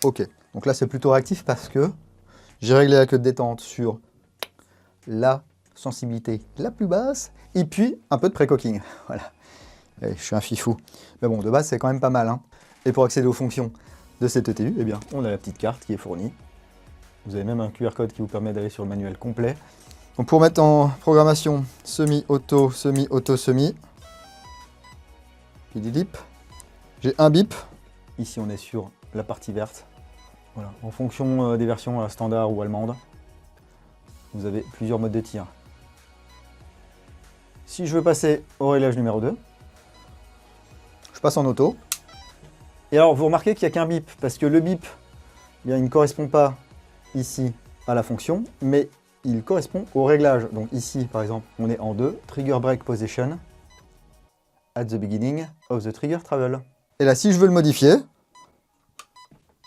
OK. Donc là, c'est plutôt réactif parce que j'ai réglé la queue de détente sur la sensibilité la plus basse et puis un peu de pré-cocking. Voilà. Et je suis un fifou. Mais bon, de base, c'est quand même pas mal, hein. Et pour accéder aux fonctions de cette ETU, eh bien, on a la petite carte qui est fournie. Vous avez même un QR code qui vous permet d'aller sur le manuel complet. Donc pour mettre en programmation semi-auto, semi-auto, semi, bip, j'ai un bip. Ici, on est sur la partie verte. Voilà. En fonction des versions standard ou allemande, vous avez plusieurs modes de tir. Si je veux passer au réglage numéro 2, je passe en auto. Et alors, vous remarquez qu'il n'y a qu'un bip, parce que le bip, eh bien, il ne correspond pas ici à la fonction, mais il correspond au réglage. Donc ici, par exemple, on est en 2, Trigger Break Position, at the beginning of the trigger travel. Et là, si je veux le modifier,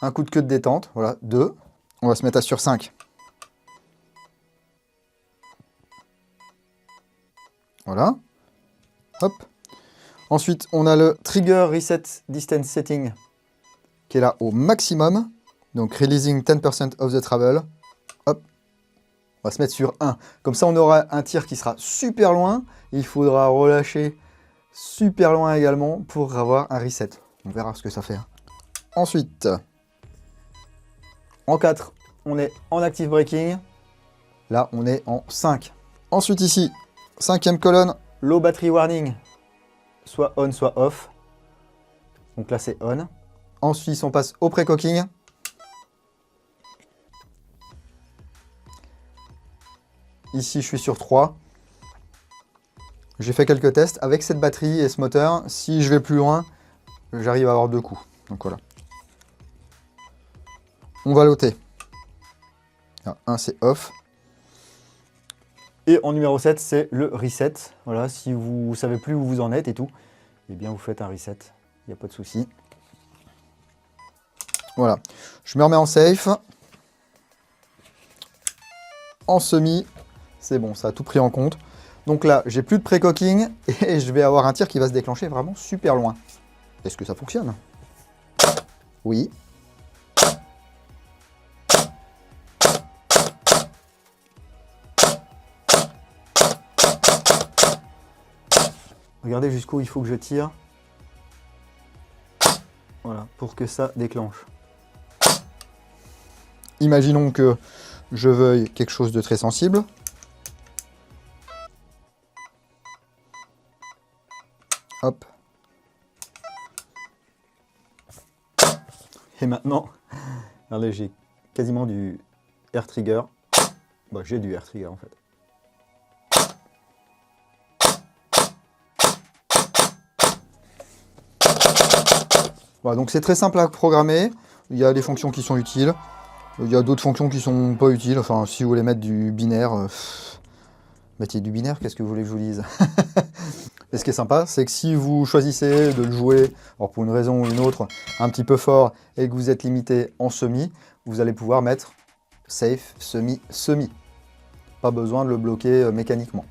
un coup de queue de détente, voilà, 2, on va se mettre à sur 5. Voilà, hop. Ensuite, on a le Trigger Reset Distance Setting, qui est là au maximum, donc Releasing 10% of the travel, hop. On va se mettre sur 1. Comme ça, on aura un tir qui sera super loin. Il faudra relâcher super loin également pour avoir un reset. On verra ce que ça fait. Ensuite, en 4, on est en active braking. Là, on est en 5. Ensuite, ici, 5e colonne, low battery warning. Soit on, soit off. Donc là, c'est on. Ensuite, on passe au pré-cocking. Ici, je suis sur 3. J'ai fait quelques tests. Avec cette batterie et ce moteur, si je vais plus loin, j'arrive à avoir 2 coups. Donc voilà. On va loter. 1, c'est off. Et en numéro 7, c'est le reset. Voilà, si vous ne savez plus où vous en êtes et tout, eh bien, vous faites un reset. Il n'y a pas de souci. Voilà. Je me remets en safe. En semi. C'est bon, ça a tout pris en compte. Donc là, j'ai plus de pré-cocking et je vais avoir un tir qui va se déclencher vraiment super loin. Est-ce que ça fonctionne? Oui. Regardez jusqu'où il faut que je tire. Voilà, pour que ça déclenche. Imaginons que je veuille quelque chose de très sensible. Hop. Et maintenant, regardez, j'ai quasiment du air trigger. Bah, j'ai du air trigger en fait. Voilà, donc c'est très simple à programmer. Il y a des fonctions qui sont utiles. Il y a d'autres fonctions qui sont pas utiles. Enfin, si vous voulez mettre du binaire, mettez du binaire, qu'est-ce que vous voulez que je vous dise? Et ce qui est sympa, c'est que si vous choisissez de le jouer, alors pour une raison ou une autre, un petit peu fort, et que vous êtes limité en semi, vous allez pouvoir mettre safe, semi, semi. Pas besoin de le bloquer mécaniquement.